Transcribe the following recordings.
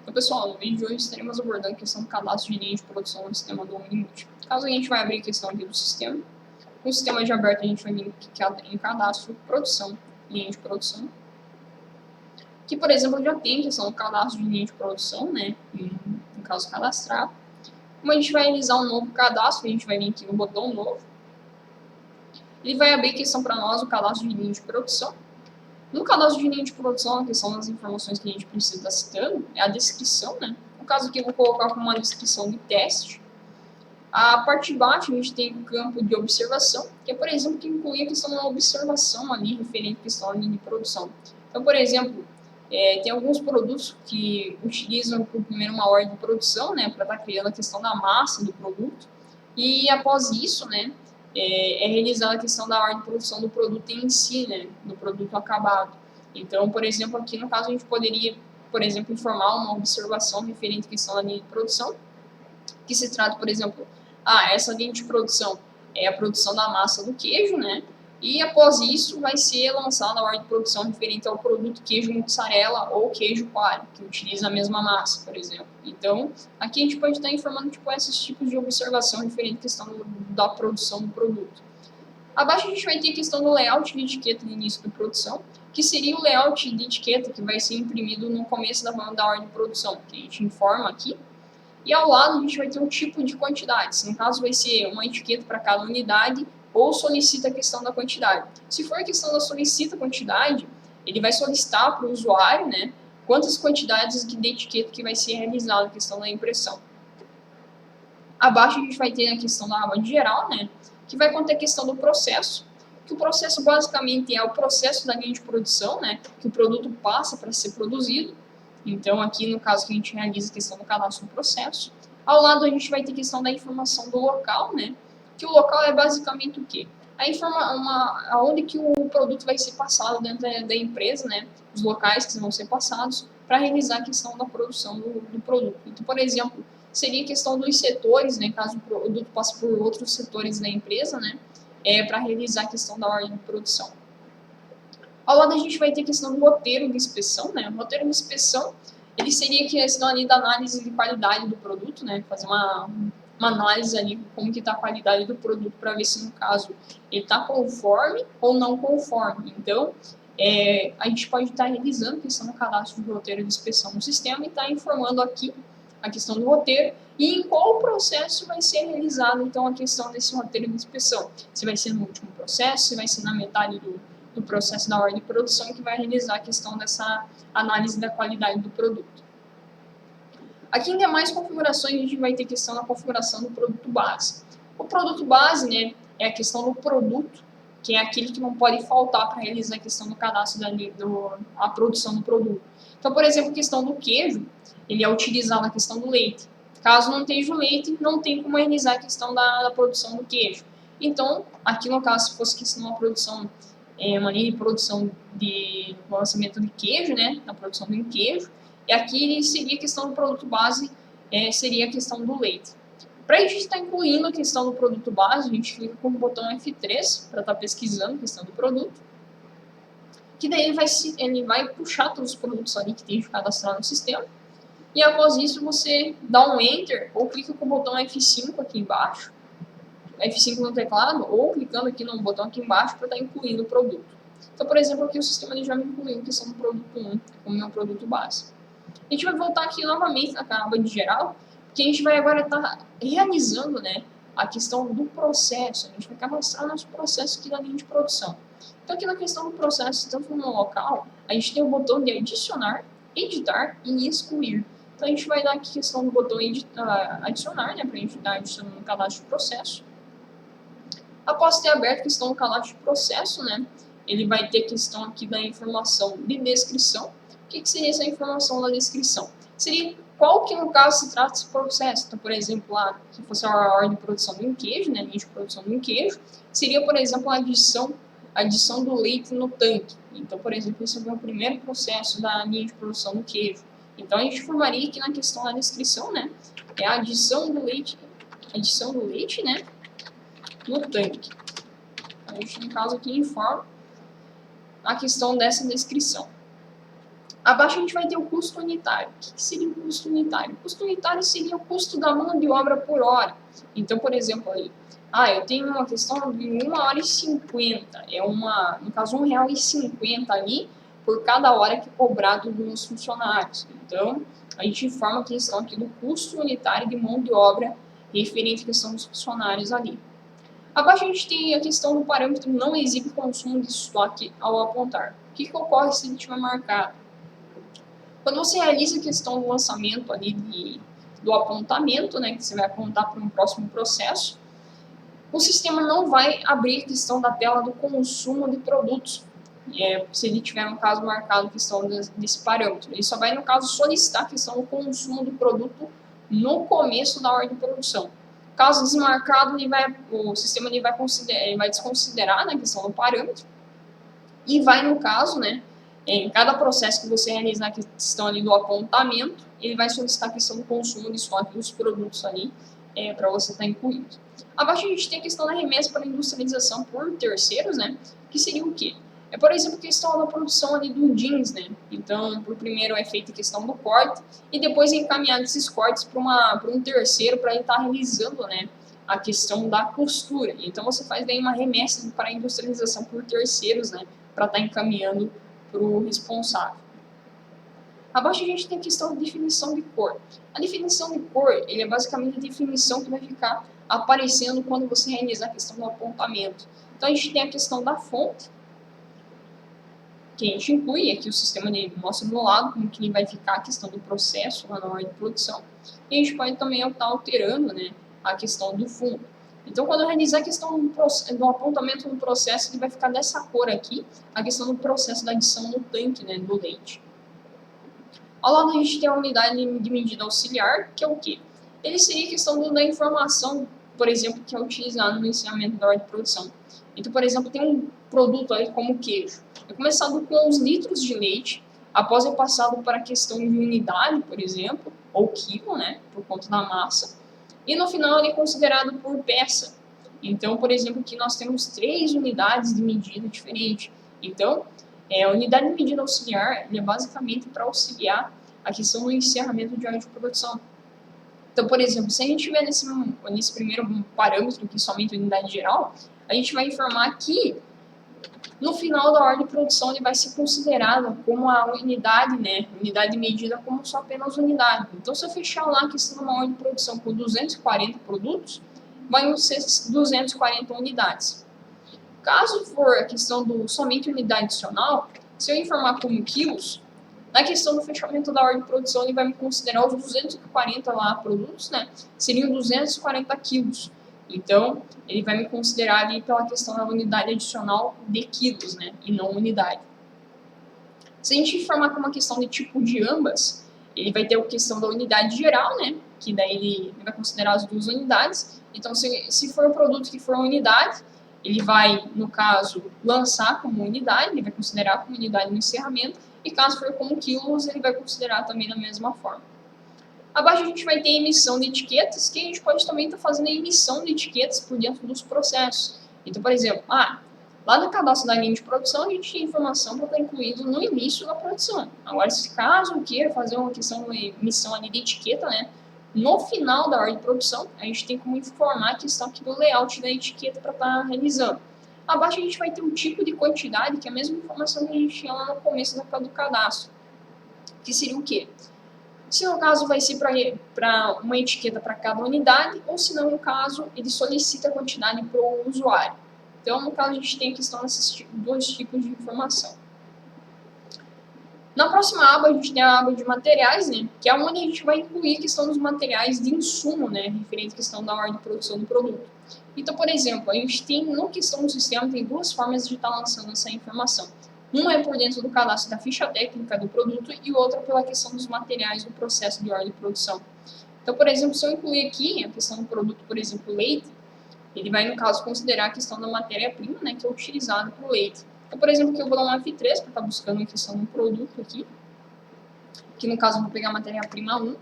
Então, pessoal, no vídeo de hoje estaremos abordando a questão do cadastro de linha de produção no sistema do Omnimulti. Caso a gente vai abrir a questão aqui do sistema, no sistema de aberto a gente vai vir em cadastro, produção, linha de produção, que, por exemplo, já tem a questão do cadastro de linha de produção, né, no caso cadastrar. Como a gente vai realizar um novo cadastro, a gente vai vir aqui no botão novo, ele vai abrir a questão para nós o cadastro de linha de produção. No cadastro de linha de produção, a questão das informações que a gente precisa estar citando é a descrição, né? No caso aqui eu vou colocar como uma descrição de teste. A parte de baixo a gente tem o campo de observação, que é, por exemplo, que inclui a questão da observação ali, referente à questão da linha de produção. Então, por exemplo, tem alguns produtos que utilizam por primeiro uma ordem de produção, né, para estar criando a questão da massa do produto, e após isso, né, é realizada a questão da ordem de produção do produto em si, né, do produto acabado. Então, por exemplo, aqui no caso a gente poderia, por exemplo, informar uma observação referente à questão da linha de produção, que se trata, por exemplo, essa linha de produção é a produção da massa do queijo, né, e após isso vai ser lançada a ordem de produção referente ao produto queijo mussarela ou queijo coalho, que utiliza a mesma massa, por exemplo. Então, aqui a gente pode estar informando tipo, esses tipos de observação referente à questão da produção do produto. Abaixo a gente vai ter a questão do layout de etiqueta de início da produção, que seria o layout de etiqueta que vai ser imprimido no começo da ordem de produção, que a gente informa aqui. E ao lado a gente vai ter um tipo de quantidades. No caso vai ser uma etiqueta para cada unidade ou solicita a questão da quantidade. Se for a questão da solicita quantidade, ele vai solicitar para o usuário, né, quantas quantidades de etiqueta que vai ser realizada a questão da impressão. Abaixo a gente vai ter a questão da aba de geral, né, que vai conter a questão do processo, que o processo basicamente é o processo da linha de produção, né, que o produto passa para ser produzido. Então, aqui no caso que a gente realiza a questão do cadastro do processo. Ao lado a gente vai ter a questão da informação do local, né, que o local é basicamente o quê? Aonde que o produto vai ser passado dentro da empresa, né, os locais que vão ser passados para realizar a questão da produção do produto. Então, por exemplo, seria a questão dos setores, né, caso o produto passe por outros setores da empresa, né, para realizar a questão da ordem de produção. Ao lado a gente vai ter a questão do roteiro de inspeção, né, o roteiro de inspeção, ele seria a questão ali da análise de qualidade do produto, né, fazer uma análise ali como que está a qualidade do produto para ver se no caso ele está conforme ou não conforme. Então, a gente pode estar realizando a questão do cadastro do roteiro de inspeção no sistema e estar informando aqui a questão do roteiro e em qual processo vai ser realizado então a questão desse roteiro de inspeção. Se vai ser no último processo, se vai ser na metade do processo da ordem de produção que vai realizar a questão dessa análise da qualidade do produto. Aqui em demais configurações a gente vai ter a questão da configuração do produto base. O produto base, né, é a questão do produto, que é aquele que não pode faltar para realizar a questão do cadastro a produção do produto. Então, por exemplo, a questão do queijo, ele é utilizado na questão do leite. Caso não tenha o leite, não tem como realizar a questão da produção do queijo. Então, aqui no caso, se fosse questão da produção, uma linha de produção de lançamento de queijo, né, na produção de um queijo, e aqui seria a questão do produto base, seria a questão do leite. Para a gente estar incluindo a questão do produto base, a gente clica com o botão F3 para estar pesquisando a questão do produto, que daí ele vai puxar todos os produtos ali que tem cadastrado no sistema, e após isso você dá um Enter ou clica com o botão F5 aqui embaixo, F5 no teclado, ou clicando aqui no botão aqui embaixo para estar incluindo o produto. Então, por exemplo, aqui o sistema já me incluiu a questão do produto 1 como meu produto base. A gente vai voltar aqui novamente na aba de geral, porque a gente vai agora estar realizando, né, a questão do processo. A gente vai cadastrar nosso processo aqui na linha de produção. Então, aqui na questão do processo, tanto no local, a gente tem o botão de adicionar, editar e excluir. Então, a gente vai dar aqui a questão do botão adicionar, né, para a gente estar adicionando o cadastro de processo. Após ter aberto a questão do cadastro de processo, né, ele vai ter a questão aqui da informação de descrição. O que seria essa informação da descrição? Seria qual que, no caso, se trata desse processo. Então, por exemplo, se fosse a ordem de produção de um queijo, né, linha de produção de um queijo, seria, por exemplo, a adição do leite no tanque. Então, por exemplo, esse é o primeiro processo da linha de produção do queijo. Então, a gente formaria aqui na questão da descrição, né, é a adição do leite, né, no tanque. A gente, no caso aqui, informa a questão dessa descrição. Abaixo a gente vai ter o custo unitário. O que seria o custo unitário? O custo unitário seria o custo da mão de obra por hora. Então, por exemplo, aí, eu tenho uma questão de 1h50, no caso, R$1,50 ali por cada hora que é cobrado dos funcionários. Então, a gente informa a questão aqui do custo unitário de mão de obra referente à questão dos funcionários ali. Abaixo a gente tem a questão do parâmetro não exibe consumo de estoque ao apontar. O que ocorre se ele tiver marcado? Quando você realiza a questão do lançamento ali do apontamento, né, que você vai apontar para um próximo processo, o sistema não vai abrir a questão da tela do consumo de produtos, se ele tiver, no caso, marcado a questão desse parâmetro. Ele só vai, no caso, solicitar a questão do consumo do produto no começo da ordem de produção. Caso desmarcado, o sistema vai desconsiderar, né, a questão do parâmetro e vai, no caso, né, em cada processo que você realizar a questão ali do apontamento, ele vai solicitar a questão do consumo de estoque dos produtos ali para você estar incluindo. Abaixo a gente tem a questão da remessa para industrialização por terceiros, né, que seria o quê? Por exemplo, a questão da produção ali do jeans, né? Então, por primeiro é feita a questão do corte e depois é encaminhado esses cortes para um terceiro para ele estar realizando, né, a questão da costura. Então, você faz daí uma remessa para a industrialização por terceiros, né, para estar encaminhando para o responsável. Abaixo a gente tem a questão de definição de cor. A definição de cor, ele é basicamente a definição que vai ficar aparecendo quando você realizar a questão do apontamento. Então a gente tem a questão da fonte, que a gente inclui, aqui o sistema dele mostra do lado como que ele vai ficar a questão do processo lá na hora de produção. E a gente pode também estar alterando, né, a questão do fundo. Então, quando eu realizar a questão do apontamento no processo, ele vai ficar dessa cor aqui, a questão do processo da adição no tanque, né, do leite. Ao lado a gente tem a unidade de medida auxiliar, que é o quê? Ele seria a questão da informação, por exemplo, que é utilizada no ensinamento da ordem de produção. Então, por exemplo, tem um produto aí como queijo. É começado com os litros de leite, após é passado para a questão de unidade, por exemplo, ou quilo, né, por conta da massa, e no final ele é considerado por peça. Então, por exemplo, aqui nós temos 3 unidades de medida diferentes. Então, a unidade de medida auxiliar é basicamente para auxiliar a questão do encerramento de ordem de produção. Então, por exemplo, se a gente tiver nesse primeiro parâmetro aqui somente unidade geral, a gente vai informar que no final da ordem de produção ele vai ser considerado como a unidade, né, unidade de medida como só apenas unidade. Então, se eu fechar lá a questão de uma ordem de produção com 240 produtos, vai ser 240 unidades. Caso for a questão do somente unidade adicional, se eu informar como quilos, na questão do fechamento da ordem de produção, ele vai me considerar os 240 lá produtos, né? Seriam 240 quilos. Então, ele vai me considerar ali pela questão da unidade adicional de quilos, né? E não unidade. Se a gente informar como uma questão de tipo de ambas, ele vai ter a questão da unidade geral, né? Que daí ele vai considerar as 2 unidades. Então, se for um produto que for uma unidade, ele vai, no caso, lançar como unidade, ele vai considerar como unidade no encerramento, e caso for como quilos, ele vai considerar também da mesma forma. Abaixo a gente vai ter a emissão de etiquetas, que a gente pode também estar fazendo a emissão de etiquetas por dentro dos processos. Então, por exemplo, lá no cadastro da linha de produção, a gente tem informação para estar incluído no início da produção. Agora, se caso eu queira fazer uma questão de emissão ali de etiqueta, né, no final da ordem de produção, a gente tem como informar a questão aqui do layout da etiqueta para estar realizando. Abaixo a gente vai ter um tipo de quantidade, que é a mesma informação que a gente tinha lá no começo do cadastro, que seria o quê? Se no caso vai ser para uma etiqueta para cada unidade, ou se não, no caso, ele solicita a quantidade para o usuário. Então, no caso, a gente tem a questão desses 2 tipos de informação. Na próxima aba, a gente tem a aba de materiais, né, que é onde a gente vai incluir a questão dos materiais de insumo, né, referente à questão da ordem de produção do produto. Então, por exemplo, a gente tem, no questão do sistema, tem 2 formas de estar lançando essa informação. Uma é por dentro do cadastro da ficha técnica do produto e outra pela questão dos materiais do processo de ordem de produção. Então, por exemplo, se eu incluir aqui a questão do produto, por exemplo, leite, ele vai, no caso, considerar a questão da matéria-prima, né, que é utilizada para o leite. Então, por exemplo, aqui eu vou dar um F3 para estar buscando a questão do produto aqui, que no caso eu vou pegar a matéria-prima 1,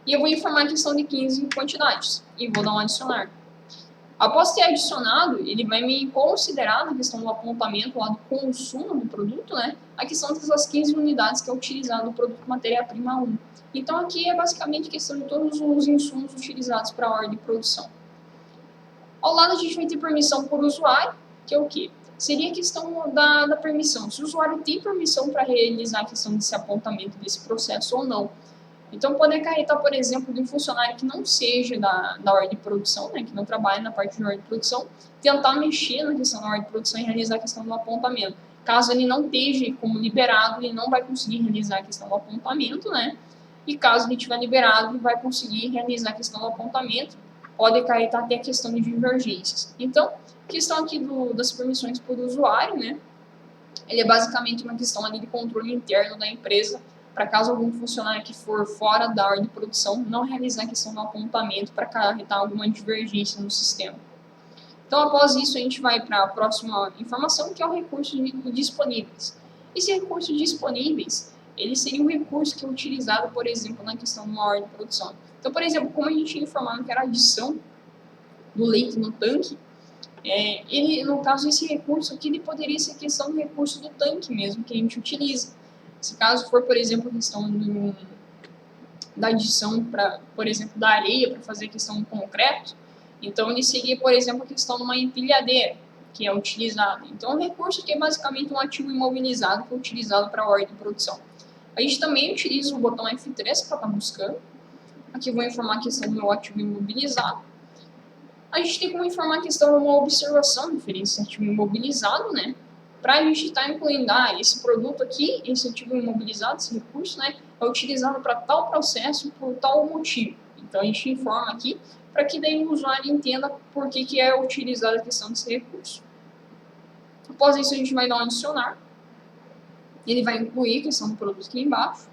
e eu vou informar a questão de 15 quantidades, e vou dar um adicionar. Após ter adicionado, ele vai me considerar na questão do apontamento lá do consumo do produto, né, a questão dessas 15 unidades que é utilizado no produto matéria-prima 1. Então, aqui é basicamente questão de todos os insumos utilizados para a ordem de produção. Ao lado, a gente vai ter permissão por usuário, que é o quê? Seria a questão da permissão. Se o usuário tem permissão para realizar a questão desse apontamento desse processo ou não. Então, pode acarretar, por exemplo, de um funcionário que não seja da ordem de produção, né, que não trabalha na parte de ordem de produção, tentar mexer na questão da ordem de produção e realizar a questão do apontamento. Caso ele não esteja como liberado, ele não vai conseguir realizar a questão do apontamento, né? E caso ele estiver liberado, ele vai conseguir realizar a questão do apontamento, pode acarretar até a questão de divergências. Então, a questão aqui das permissões por usuário, né? Ele é basicamente uma questão ali de controle interno da empresa, para caso algum funcionário que for fora da ordem de produção não realizar a questão do apontamento para acarretar alguma divergência no sistema. Então, após isso, a gente vai para a próxima informação, que é o recurso disponíveis. Esse recurso disponíveis, ele seria um recurso que é utilizado, por exemplo, na questão de uma ordem de produção. Então, por exemplo, como a gente tinha informado que era a adição do leite no tanque, ele, no caso, esse recurso aqui, ele poderia ser questão do recurso do tanque mesmo, que a gente utiliza. Se caso for, por exemplo, a questão da adição, por exemplo, da areia para fazer a questão do concreto, então ele seria, por exemplo, a questão de uma empilhadeira, que é utilizada. Então, o recurso aqui é basicamente um ativo imobilizado que é utilizado para a ordem de produção. A gente também utiliza o botão F3 para estar buscando. Aqui eu vou informar a questão do meu ativo imobilizado. A gente tem como informar a questão de uma observação referente ao ativo imobilizado, né? Para a gente estar incluindo, esse produto aqui, esse ativo imobilizado, esse recurso, né, é utilizado para tal processo por tal motivo. Então, a gente informa aqui para que daí o usuário entenda por que é utilizada a questão desse recurso. Após isso, a gente vai dar um adicionar. Ele vai incluir a questão do produto aqui embaixo.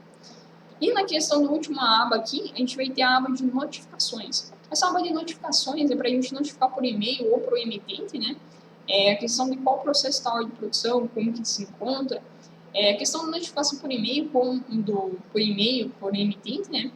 E na questão da última aba aqui, a gente vai ter a aba de notificações. Essa aba de notificações é para a gente notificar por e-mail ou para o emitente, né? A questão de qual processo está a ordem de produção, como que se encontra. A questão da notificação por e-mail, por emitente, né?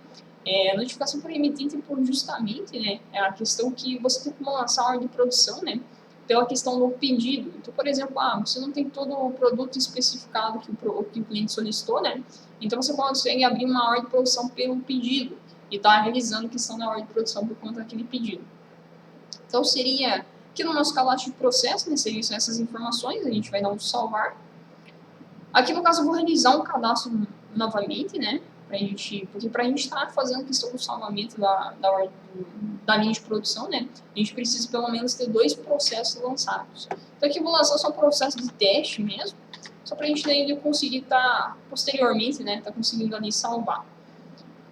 A notificação por emitente por justamente, né? É a questão que você tem como lançar a ordem de produção, né? Pela questão do pedido. Então, por exemplo, você não tem todo o produto especificado que o cliente solicitou, né? Então, você consegue abrir uma ordem de produção pelo pedido e estar realizando a questão da ordem de produção por conta daquele pedido. Então, seria, aqui no nosso cadastro de processo, né, seriam essas informações, a gente vai dar um salvar. Aqui, no caso, eu vou realizar um cadastro novamente, né? Porque para a gente estar fazendo a questão do salvamento da linha de produção, né, a gente precisa pelo menos ter 2 processos lançados. Então aqui eu vou lançar só um processo de teste mesmo, só para a gente daí conseguir estar posteriormente, né, conseguindo ali salvar.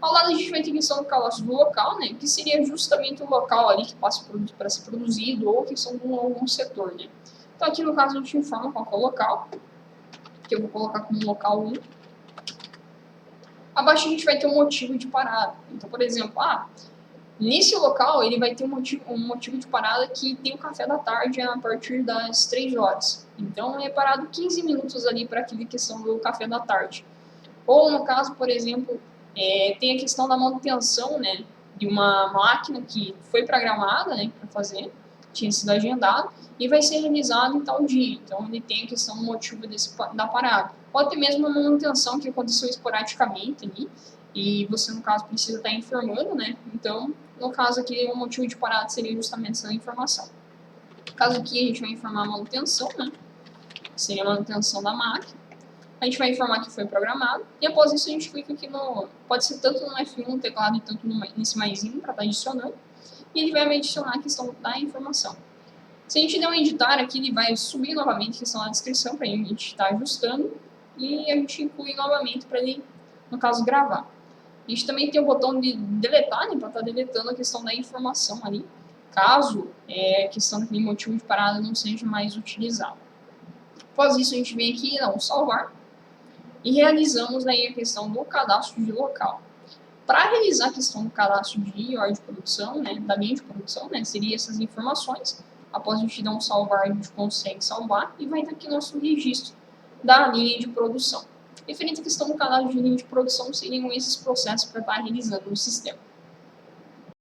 Ao lado a gente vai ter a questão do cadastro do local, né, que seria justamente o local ali que passa o produto para ser produzido ou a questão de algum setor, né. Então aqui no caso a gente informa qual é o local, que eu vou colocar como local 1. Abaixo a gente vai ter um motivo de parada. Então, por exemplo, nesse local ele vai ter um motivo de parada que tem o café da tarde a partir das 3 horas. Então, é parado 15 minutos ali para aquela questão do café da tarde. Ou, no caso, por exemplo, tem a questão da manutenção, né, de uma máquina que foi programada, né, para fazer, tinha sido agendado, e vai ser realizado em tal dia. Então, ele tem a questão do motivo da parada. Pode ter mesmo uma manutenção que aconteceu esporadicamente ali, e você, no caso, precisa estar informando, né? Então, no caso aqui, o motivo de parada seria justamente essa informação. No caso aqui, a gente vai informar a manutenção, né? Seria a manutenção da máquina. A gente vai informar que foi programado, e após isso a gente clica aqui no... Pode ser tanto no F1 no teclado, e tanto nesse maisinho para estar adicionando, e ele vai me adicionar a questão da informação. Se a gente der um editar aqui, ele vai subir novamente a questão da descrição para a gente estar ajustando, e a gente inclui novamente para ele, no caso, gravar. A gente também tem o botão de deletar, né, para estar deletando a questão da informação ali, caso a questão daquele motivo de parada não seja mais utilizado. Após isso, a gente vem aqui e dá um salvar, e realizamos aí a questão do cadastro de local. Para realizar a questão do cadastro de ordem de produção, né, da linha de produção, né, seria essas informações. Após a gente dar um salvar, a gente consegue salvar e vai estar aqui nosso registro da linha de produção. Referente à questão do cadastro de linha de produção, seriam esses processos para estar realizando no sistema.